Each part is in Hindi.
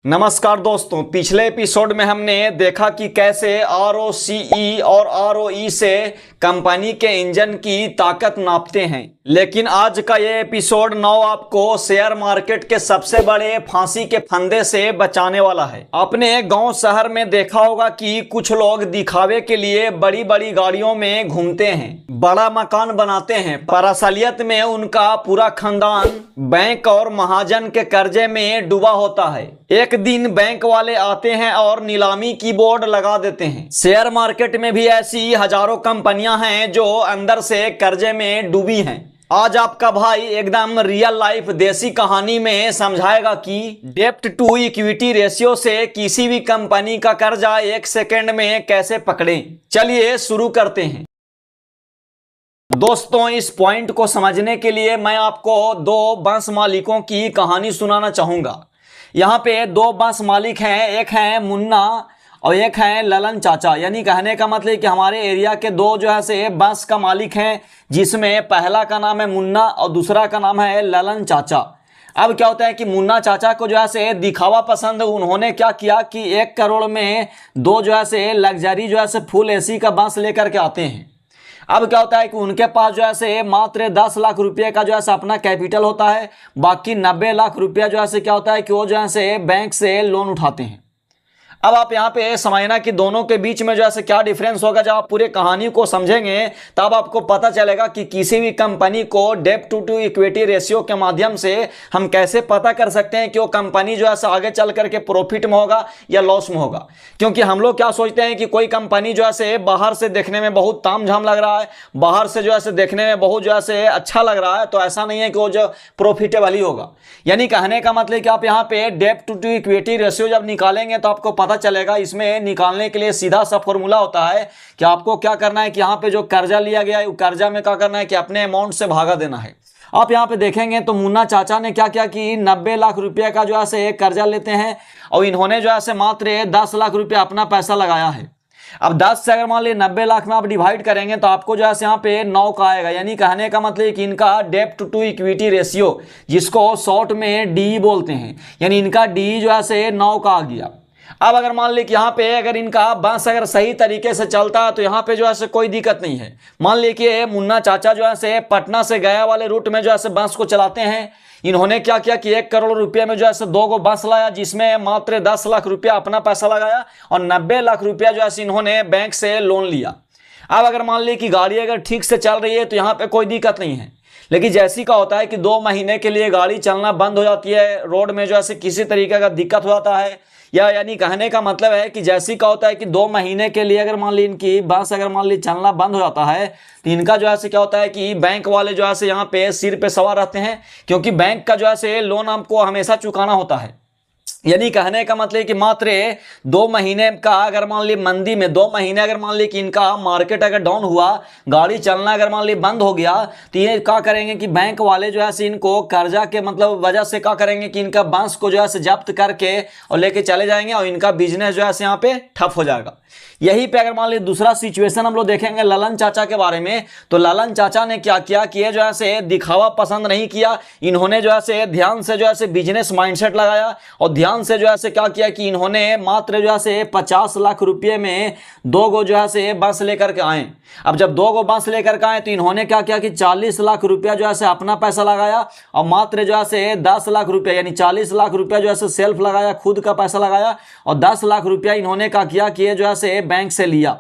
नमस्कार दोस्तों, पिछले एपिसोड में हमने देखा कि कैसे ROCE और ROE से कंपनी के इंजन की ताकत नापते हैं। लेकिन आज का ये एपिसोड 9 आपको शेयर मार्केट के सबसे बड़े फांसी के फंदे से बचाने वाला है। अपने गांव शहर में देखा होगा कि कुछ लोग दिखावे के लिए बड़ी बड़ी गाड़ियों में घूमते हैं, बड़ा मकान बनाते हैं, पर असलियत में उनका पूरा खानदान बैंक और महाजन के कर्जे में डूबा होता है। एक दिन बैंक वाले आते हैं और नीलामी की बोर्ड लगा देते हैं। शेयर मार्केट में भी ऐसी हजारों कंपनियां हैं जो अंदर से कर्जे में डूबी हैं। आज आपका भाई एकदम रियल लाइफ देसी कहानी में समझाएगा कि डेब्ट टू इक्विटी रेशियो से किसी भी कंपनी का कर्जा 1 सेकंड में कैसे पकड़ें। चलिए शुरू करते हैं। दोस्तों, इस पॉइंट को समझने के लिए मैं आपको 2 बस मालिकों की कहानी सुनाना चाहूंगा। यहाँ पे 2 बस मालिक हैं, एक है मुन्ना और एक है ललन चाचा। यानी कहने का मतलब कि हमारे एरिया के 2 जो है से बस का मालिक हैं, जिसमें पहला का नाम है मुन्ना और दूसरा का नाम है ललन चाचा। अब क्या होता है कि मुन्ना चाचा को जो है से दिखावा पसंद, उन्होंने क्या किया कि 1 करोड़ में 2 जो है से लग्जरी जो है से फुल AC का बस लेकर के आते हैं। अब क्या होता है कि उनके पास जो है से मात्र 10 लाख रुपए का जो है से अपना कैपिटल होता है, बाकी 90 लाख रुपया जो है से क्या होता है कि वो जो है से बैंक से लोन उठाते हैं। अब आप यहाँ पे समझना कि दोनों के बीच में जो है क्या डिफरेंस होगा। जब आप पूरे कहानी को समझेंगे तब आपको पता चलेगा कि किसी भी कंपनी को डेब्ट टू इक्विटी रेशियो के माध्यम से हम कैसे पता कर सकते हैं कि वो कंपनी जो है आगे चल करके प्रॉफिट में होगा या लॉस में होगा। क्योंकि हम लोग क्या सोचते हैं कि कोई कंपनी जो है बाहर से देखने में बहुत तामझाम लग रहा है, बाहर से जो है देखने में बहुत जो है अच्छा लग रहा है, तो ऐसा नहीं है कि वो जो प्रॉफिटेबल ही होगा। यानी कहने का मतलब कि आप यहाँ पे डेब्ट टू इक्विटी रेशियो जब निकालेंगे तो आपको पता चलेगा। इसमें निकालने के लिए सीधा सा फॉर्मूला होता है कि आपको क्या करना है कि यहाँ पे जो कर्जा लिया गया है, कर्जा में क्या करना है कि अपने अमाउंट से भागा देना है। आप यहाँ पे देखेंगे तो मुन्ना चाचा ने क्या किया कि 90 लाख रुपए का जो है कर्जा लेते हैं और इन्होंने जो है मात्र 10 लाख रुपया अपना पैसा लगाया है। अब 10 से अगर मान लीजिए 90 लाख में आप डिवाइड करेंगे तो आपको जो है यहाँ पे 9 का आएगा। यानी कहने का मतलब कि इनका डेब्ट टू इक्विटी रेशियो, जिसको शॉर्ट में DE बोलते हैं, यानी इनका DE जो है 9 का आ गया। अब अगर मान लीजिए कि यहाँ पे अगर इनका बस अगर सही तरीके से चलता है तो यहाँ पे जो है कोई दिक्कत नहीं है। मान लीजिए कि मुन्ना चाचा जो है पटना से गया वाले रूट में जो है बस को चलाते हैं। इन्होंने क्या किया कि 1 करोड़ रुपये में जो है 2 गो बस लाया, जिसमें मात्र 10 लाख रुपया अपना पैसा लगाया और 90 लाख रुपया जो है इन्होंने बैंक से लोन लिया। अब अगर मान लीजिए कि गाड़ी अगर ठीक से चल रही है तो यहाँ पे कोई दिक्कत नहीं है। लेकिन जैसी का होता है कि 2 महीने के लिए गाड़ी चलना बंद हो जाती है, रोड में जो है किसी तरीके का दिक्कत हो जाता है, या यानी कहने का मतलब है कि जैसी का होता है कि 2 महीने के लिए अगर मान ली इनकी बस अगर मान ली चलना बंद हो जाता है तो इनका जो है क्या होता है कि बैंक वाले जो है यहाँ पे सिर पे सवार रहते हैं। क्योंकि बैंक का जो है लोन आपको हमेशा चुकाना होता है। यानी कहने का मतलब कि मात्र 2 महीने का अगर मान ली मंदी में 2 महीने अगर मान ली कि इनका मार्केट अगर डाउन हुआ, गाड़ी चलना अगर मान ली बंद हो गया, तो ये क्या करेंगे कि बैंक वाले जो है इनको कर्जा के मतलब वजह से क्या करेंगे कि इनका बस को जो है जब्त करके और लेके चले जाएंगे और इनका बिजनेस जो है यहाँ पे ठप हो जाएगा। यही पे अगर मान लीजिए दूसरा सिचुएशन हम लोग देखेंगे ललन चाचा के बारे में, तो ललन चाचा ने क्या किया कि ये जो है दिखावा पसंद नहीं किया। इन्होंने जो है ध्यान से जो है बिजनेस माइंडसेट लगाया और ध्यान से जो है क्या किया कि इन्होंने मात्र जो है 50 लाख रुपये में 2 गो जो है बस लेकर के आए। अब जब 2 गो बस लेकर के आए तो इन्होंने क्या किया कि 40 लाख रुपया जो है अपना पैसा लगाया और मात्र जो है 10 लाख रुपया यानी 40 लाख रुपया जो है सेल्फ लगाया, खुद का पैसा लगाया, और 10 लाख रुपया इन्होंने क्या किया कि ये जो है बैंक से लिया।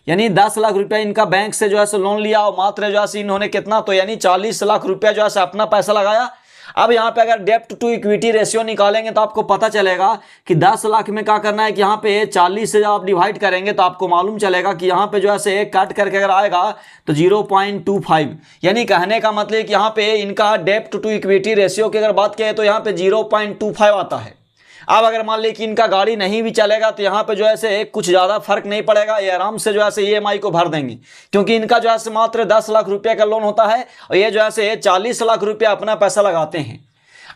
यानी 10 लाख रुपया इनका बैंक से जो है लोन लिया और मात्र जो है इन्होंने कितना तो यानी 40 लाख रुपया जो है अपना पैसा लगाया। अब यहाँ पे अगर डेब्ट टू इक्विटी रेशियो निकालेंगे तो आपको पता चलेगा कि 10 लाख में क्या करना है कि यहाँ पे 40 से जब आप डिवाइड करेंगे तो आपको मालूम चलेगा कि यहाँ पे जो है कट करके अगर आएगा तो 0.25। यानी कहने का मतलब कि यहाँ पे इनका डेब्ट टू इक्विटी रेशियो की अगर बात करें तो यहाँ पे 0.25 आता है। अब अगर मान ली कि इनका गाड़ी नहीं भी चलेगा तो यहाँ पे जो है कुछ ज़्यादा फर्क नहीं पड़ेगा, ये आराम से जो है EMI को भर देंगे। क्योंकि इनका जो है मात्र 10 लाख रुपये का लोन होता है और ये जो है 40 लाख रुपया अपना पैसा लगाते हैं।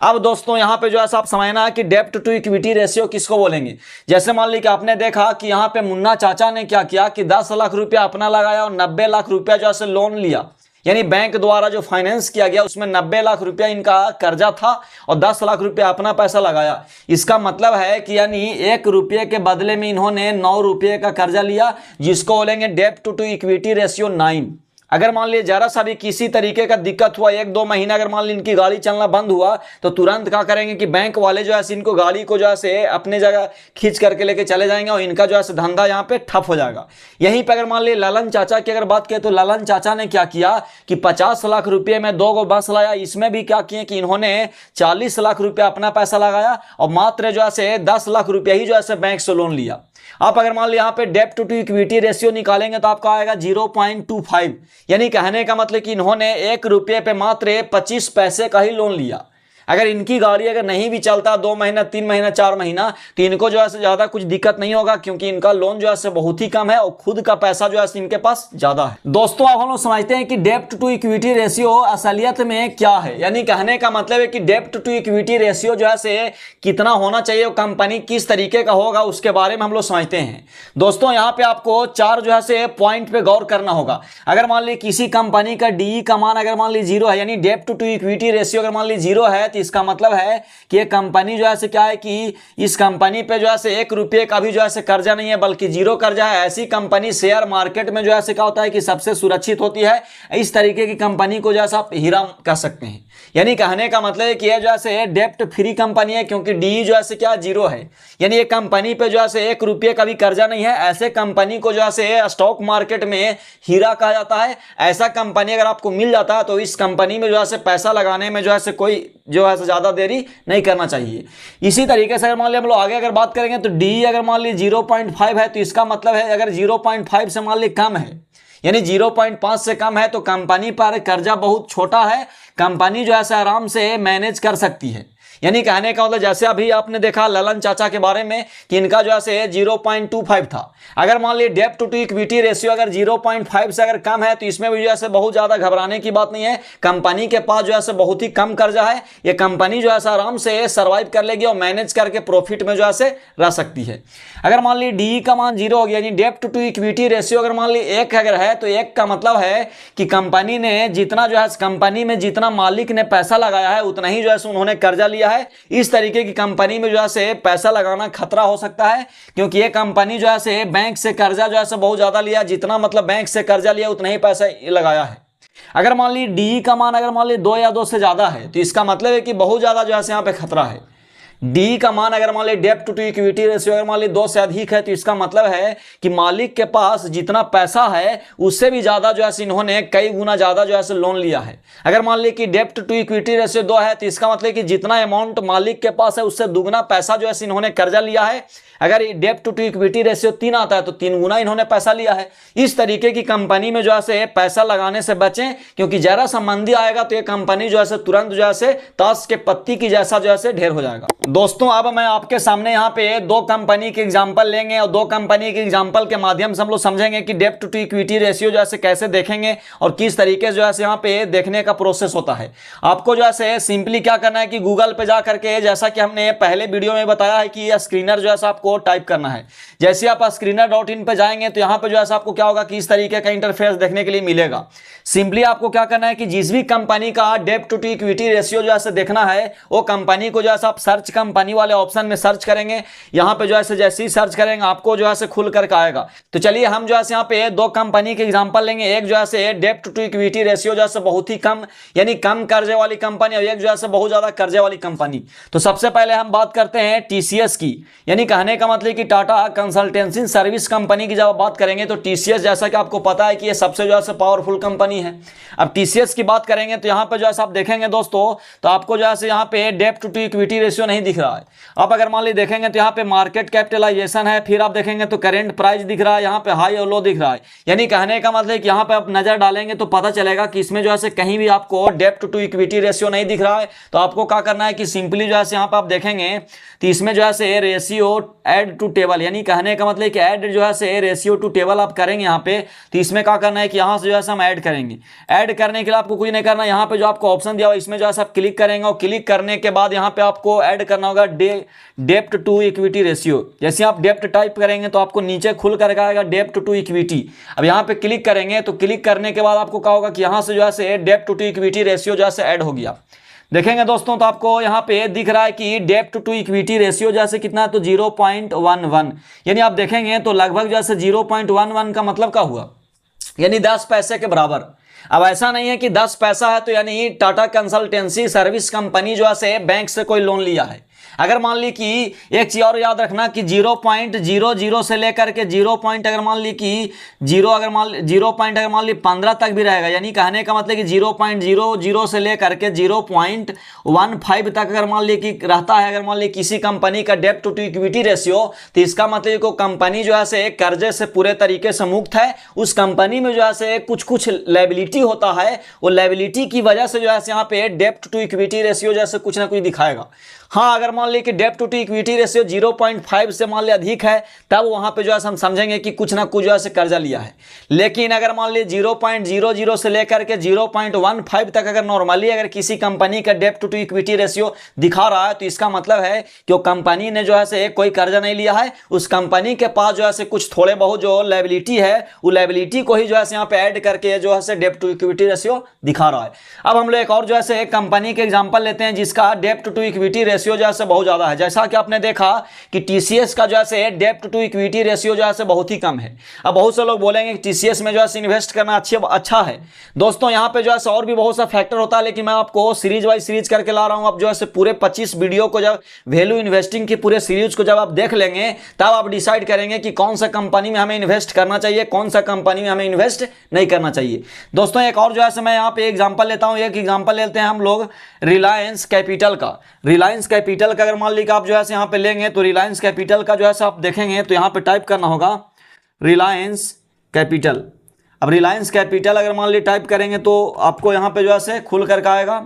अब दोस्तों यहाँ पे जो है आप समझना है कि डेब्ट टू इक्विटी रेशियो किसको बोलेंगे। जैसे मान ली कि आपने देखा कि यहाँ पे मुन्ना चाचा ने क्या किया कि 10 लाख रुपया अपना लगाया और 90 लाख रुपया जो है लोन लिया। यानी बैंक द्वारा जो फाइनेंस किया गया उसमें 90 लाख रुपया इनका कर्जा था और 10 लाख रुपया अपना पैसा लगाया। इसका मतलब है कि यानी 1 रुपये के बदले में इन्होंने 9 रुपये का कर्जा लिया, जिसको बोलेंगे डेब्ट टू इक्विटी रेशियो 9। अगर मान लीजिए जरा सा भी किसी तरीके का दिक्कत हुआ, 1-2 महीना अगर मान लीजिए इनकी गाड़ी चलना बंद हुआ, तो तुरंत क्या करेंगे कि बैंक वाले जो है इनको गाड़ी को जो है अपने जगह खींच करके लेके चले जाएंगे और इनका जो है धंधा यहाँ पे ठप हो जाएगा। यहीं पे अगर मान लीजिए ललन चाचा की अगर बात करें तो ललन चाचा ने क्या किया कि 50 लाख रुपये में 2 बस लाया। इसमें भी क्या किए कि इन्होंने 40 लाख रुपया अपना पैसा लगाया और मात्र जो है 10 लाख रुपया ही जो है बैंक से लोन लिया। आप अगर मान लो यहाँ पे डेब्ट टू इक्विटी रेशियो निकालेंगे तो आपका आएगा 0.25, यानी कहने का मतलब कि इन्होंने 1 रुपये पे मात्र 25 पैसे का ही लोन लिया। अगर इनकी गाड़ी अगर नहीं भी चलता 2 महीना 3 महीना 4 महीना तो इनको जो है ज़्यादा कुछ दिक्कत नहीं होगा, क्योंकि इनका लोन जो है बहुत ही कम है और खुद का पैसा जो है इनके पास ज़्यादा है। दोस्तों अब हम लोग समझते हैं कि डेब्ट टू इक्विटी रेशियो असलियत में क्या है। यानी कहने का मतलब है कि डेब्ट टू इक्विटी रेशियो जो है कितना होना चाहिए और कंपनी किस तरीके का होगा उसके बारे में हम लोग समझते हैं। दोस्तों यहाँ पे आपको 4 जो है पॉइंट पे गौर करना होगा। अगर मान लीजिए किसी कंपनी का DE का मान अगर मान लीजिए 0 है, यानी डेब्ट टू इक्विटी रेशियो अगर मान लीजिए 0 है, इसका मतलब है कि ये कंपनी जो है क्या है कि इस कंपनी पे जो है 1 रुपये का भी जो है कर्जा नहीं है, बल्कि 0 कर्जा है। ऐसी कंपनी शेयर मार्केट में जो है क्या होता है कि सबसे सुरक्षित होती है। इस तरीके की कंपनी को जो है आप हीरा कह सकते हैं। यानी कहने का मतलब है कि ये जो है डेब्ट फ्री कंपनी है, क्योंकि DE जो है क्या 0 है, यानी ये कंपनी पे जो है 1 रुपये का भी कर्जा नहीं है। ऐसे कंपनी को जो है स्टॉक मार्केट में हीरा कहा जाता है। ऐसा कंपनी अगर आपको मिल जाता है तो इस कंपनी में जो है पैसा लगाने में जो है कोई जो है ज्यादा देरी नहीं करना चाहिए। इसी तरीके से अगर मान लीजिए हम लोग आगे अगर बात करेंगे तो DE अगर मान लीजिए 0.5 है तो इसका मतलब है अगर 0.5 से मान लीजिए कम है, यानी 0.5 से कम है तो कंपनी पर कर्जा बहुत छोटा है, कंपनी जो है आराम से मैनेज कर सकती है। यानी कहने का मतलब जैसे अभी आपने देखा ललन चाचा के बारे में कि इनका जो है 0.25 था। अगर मान लीजिए डेब्ट टू इक्विटी रेशियो अगर 0.5 से अगर कम है तो इसमें भी जो है बहुत ज्यादा घबराने की बात नहीं है। कंपनी के पास जो है बहुत ही कम कर्जा है, ये कंपनी जो है आराम से सर्वाइव कर लेगी और मैनेज करके प्रॉफिट में जो है रह सकती है। अगर मान लीजिए DE का मान 0 हो गया, यानी डेब्ट टू इक्विटी रेशियो अगर मान लीजिए 1 अगर है तो 1 का मतलब है कि कंपनी ने जितना जो है कंपनी में जितना मालिक ने पैसा लगाया है उतना ही जो है उन्होंने कर्जा लिया है। इस तरीके की कंपनी में जो है पैसा लगाना खतरा हो सकता है, क्योंकि ये कंपनी जो है बैंक से कर्जा जो है बहुत ज्यादा लिया, जितना मतलब बैंक से कर्जा लिया उतना ही पैसा लगाया है। अगर मान लीजिए DE का मान अगर मान लीजिए 2 या 2 से ज्यादा है तो इसका मतलब है कि बहुत ज्यादा जो है यहाँ पे खतरा है। DE का मान अगर मान लीजिए डेब्ट टू इक्विटी रेशियो अगर मान लीजिए 2 से अधिक है तो इसका मतलब है कि मालिक के पास जितना पैसा है उससे भी ज्यादा जो है इन्होंने कई गुना ज्यादा जो है लोन लिया है। अगर मान लीजिए कि डेब्ट टू इक्विटी रेशियो 2 है तो इसका मतलब कि जितना अमाउंट मालिक के पास है उससे दुगना पैसा जो है इन्होंने कर्जा लिया है। अगर डेब्ट टू इक्विटी रेशियो 3 आता है तो 3 गुना इन्होंने पैसा लिया है। इस तरीके की कंपनी में जो है पैसा लगाने से बचें, क्योंकि जरा सा मंदी आएगा तो ये कंपनी जो है तुरंत जो है ताश के पत्ती की जैसा जो है ढेर हो जाएगा। दोस्तों अब मैं आपके सामने यहाँ पे 2 कंपनी के एग्जांपल लेंगे और 2 कंपनी के एग्जांपल के माध्यम से हम लोग समझेंगे कि डेब्ट टू इक्विटी रेशियो जो है कैसे देखेंगे और किस तरीके जो है यहाँ पे देखने का प्रोसेस होता है। आपको जो है सिंपली क्या करना है कि गूगल पे जा करके, जैसा कि हमने पहले वीडियो में बताया है कि यह स्क्रीनर जो है आपको टाइप करना है। जैसे आप screener.in पे जाएंगे तो यहां पे जो है आपको क्या होगा कि इस तरीके का इंटरफेस देखने के लिए मिलेगा। सिंपली आपको क्या करना है कि जिस भी कंपनी का डेब्ट टू इक्विटी रेशियो जो है देखना है वो कंपनी को जो है आप सर्च कंपनी वाले ऑप्शन में सर्च करेंगे। यहां पे जो है जैसे ही सर्च करेंगे आपको जो है खुल करके आएगा। तो चलिए हम जो है यहाँ पे 2 कंपनी के एग्जांपल लेंगे। एक जो है डेब्ट टू इक्विटी रेशियो जो है बहुत ही कम, यानी कम कर्जे वाली कंपनी, और एक जो है बहुत ज्यादा कर्जे वाली कंपनी। तो सबसे पहले हम बात करते हैं TCS की, यानी कहने का मतलब कि टाटा कंसल्टेंसी सर्विस कंपनी की जब बात करेंगे तो TCS, जैसा कि आपको पता है कि ये सबसे जो है पावरफुल कंपनी है। अब TCS की बात करेंगे तो यहाँ पे जो है आप देखेंगे दोस्तों तो आपको जो है यहाँ पे डेब्ट टू इक्विटी रेशियो नहीं दिख रहा है। आप अगर मान लीजिए देखेंगे तो यहाँ पे मार्केट कैपिटलाइजेशन है, फिर आप देखेंगे तो करेंट प्राइस दिख रहा है, यहाँ पे हाई और लो दिख रहा है। यानी कहने का मतलब कि यहाँ पे आप नजर डालेंगे तो पता चलेगा कि इसमें जो है कहीं भी आपको डेब्ट टू इक्विटी रेशियो नहीं दिख रहा है। तो आपको क्या करना है कि सिंपली जो है यहाँ पे आप देखेंगे तो इसमें जो है रेशियो ऐड टू टेबल, यानी कहने का मतलब कि ऐड जो है रेशियो टू टेबल आप करेंगे यहाँ पे। तो इसमें क्या करना है कि यहाँ से जो है हम ऐड करेंगे। ऐड करने के लिए आपको कुछ नहीं करना, यहाँ पे जो आपको ऑप्शन दिया हुआ इसमें जो है आप क्लिक करेंगे और क्लिक करने के बाद यहाँ पे आपको ऐड करना करना होगा डेप्ट टू इक्विटी रेशियो। जैसे आप डेप्ट टाइप करेंगे तो आपको नीचे खुल कर आएगा डेप्ट टू इक्विटी। अब यहाँ पे क्लिक करेंगे तो क्लिक करने के बाद आपको क्या होगा कि यहाँ से जो है डेप्ट टू इक्विटी रेशियो जो है ऐड हो गया। देखेंगे दोस्तों तो आपको यहाँ पे दिख रहा है कि डेप्ट टू इक्विटी रेशियो जैसे कितना है तो 0.11, यानी आप देखेंगे तो लगभग जैसे 0.11 का मतलब क्या हुआ, यानी 10 पैसे के बराबर। अब ऐसा नहीं है कि 10 पैसा है तो यानी टाटा कंसल्टेंसी सर्विस कंपनी जो है बैंक से कोई लोन लिया है। अगर मान ली कि एक चीज और याद रखना कि 0.00 से लेकर के 0. अगर मान ली कि 0.15 तक भी रहेगा, यानी कहने का मतलब कि 0.00 से लेकर के 0.15 तक अगर मान ली कि रहता है, अगर मान ली किसी कंपनी का डेप्ट टू इक्विटी रेशियो, तो इसका मतलब को कंपनी जो है कर्जे से पूरे तरीके से मुक्त है। उस कंपनी में जो है कुछ लायबिलिटी होता है, वो लायबिलिटी की वजह से जो है यहाँ पे डेप्ट टू इक्विटी रेशियो जैसे कुछ ना कुछ दिखाएगा। हाँ, अगर मान ली कि डेप्ट टू इक्विटी रेशियो 0.5 से मान ली अधिक है, तब वहां पे जो है हम समझेंगे कि कुछ ना कुछ जो है कर्जा लिया है। लेकिन अगर मान ली 0.00 से लेकर के 0.15 तक अगर नॉर्मली अगर किसी कंपनी का डेप्ट टू इक्विटी रेशियो दिखा रहा है, तो इसका मतलब है कि वो कंपनी ने जो है कोई कर्जा नहीं लिया है। उस कंपनी के पास जो है कुछ थोड़े बहुत जो लायबिलिटी है, वो लायबिलिटी को ही जो है यहाँ पे ऐड करके जो है डेप्ट टू इक्विटी रेशियो दिखा रहा है। अब हम लोग एक और जो है कंपनी के एग्जाम्पल लेते हैं जिसका डेप्ट टू इक्विटी रेशियो जो है बहुत ज्यादा है। जैसा कि आपने देखा कि टीसीएस का जो है डेप्ट टू इक्विटी रेशियो जो है बहुत ही कम है। अब बहुत से लोग बोलेंगे कि टीसीएस में जो है इन्वेस्ट करना अच्छा है। दोस्तों यहाँ पे जो है और भी बहुत सा फैक्टर होता है, लेकिन मैं आपको सीरीज वाइज सीरीज करके ला रहा हूं। अब जो है पूरे 25 वीडियो को जब वैल्यू इन्वेस्टिंग की पूरे सीरीज को जब आप देख लेंगे, तब आप डिसाइड करेंगे कि कौन सा कंपनी में हमें इन्वेस्ट करना चाहिए, कौन सा कंपनी में हमें इन्वेस्ट नहीं करना चाहिए। दोस्तों एक और जो है मैं यहाँ पे एग्जाम्पल लेता हूँ। एक एग्जाम्पल लेते हैं हम लोग रिलायंस कैपिटल का। रिलायंस कैपिटल का अगर मान ली आप जो है यहाँ पे लेंगे तो रिलायंस कैपिटल का जो है आप देखेंगे तो यहाँ पे टाइप करना होगा रिलायंस कैपिटल। अब रिलायंस कैपिटल अगर मान ली टाइप करेंगे तो आपको यहाँ पे जो है खुल करके आएगा।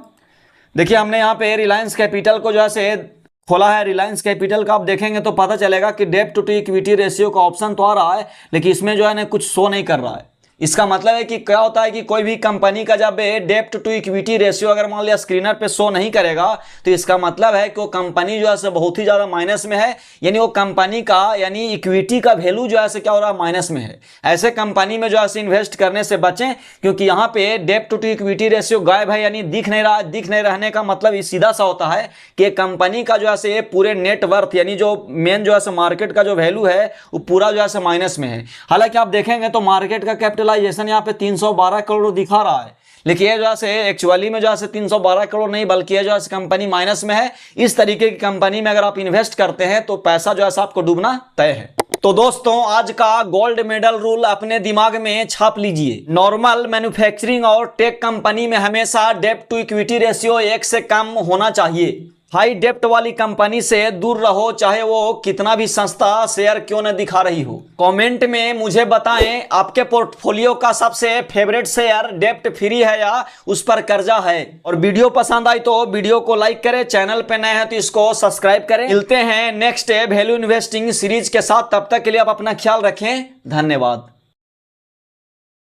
देखिए हमने यहाँ पे रिलायंस कैपिटल को जो है खोला है। रिलायंस कैपिटल का आप देखेंगे तो पता चलेगा कि डेप्ट टू इक्विटी रेशियो का ऑप्शन तो आ रहा है, लेकिन इसमें जो है ना कुछ शो नहीं कर रहा है। इसका मतलब है कि क्या होता है कि कोई भी कंपनी का जब डेप्ट टू इक्विटी रेशियो अगर मान लिया स्क्रीनर पे शो नहीं करेगा, तो इसका मतलब है कि वो कंपनी जो है बहुत ही ज्यादा माइनस में है, यानी वो कंपनी का यानी इक्विटी का वैल्यू जो है क्या हो रहा है, माइनस में है। ऐसे कंपनी में जो है इन्वेस्ट करने से बचें, क्योंकि यहाँ पे डेप्ट टू इक्विटी रेशियो गायब है, यानी दिख नहीं रहा। दिख नहीं रहने का मतलब सीधा सा होता है कि कंपनी का जो है पूरे नेटवर्थ यानी जो मेन जो है मार्केट का जो वैल्यू है वो पूरा जो है माइनस में है। हालांकि आप देखेंगे तो मार्केट का कैपिटल यहाँ पे 312 करोड़ दिखा रहा है, लेकिन ये जो है एक्चुअली में जो है 312 करोड़ नहीं, बल्कि ये जो है कंपनी माइनस में है। इस तरीके की कंपनी में अगर आप इन्वेस्ट करते हैं तो पैसा जो है आपको डूबना तय है। तो दोस्तों आज का गोल्ड मेडल रूल अपने दिमाग में छाप लीजिए। नॉर्मल मैन्युफैक्चरिंग और टेक कंपनी में हमेशा डेप्ट टू इक्विटी रेशियो 1 से कम होना चाहिए। हाई डेप्ट वाली कंपनी से दूर रहो, चाहे वो कितना भी सस्ता शेयर क्यों न दिखा रही हो। कमेंट में मुझे बताएं आपके पोर्टफोलियो का सबसे फेवरेट शेयर डेप्ट फ्री है या उस पर कर्जा है। और वीडियो पसंद आई तो वीडियो को लाइक करें, चैनल पे नए हैं तो इसको सब्सक्राइब करें। मिलते हैं नेक्स्ट वैल्यू इन्वेस्टिंग सीरीज के साथ, तब तक के लिए आप अपना ख्याल रखें। धन्यवाद।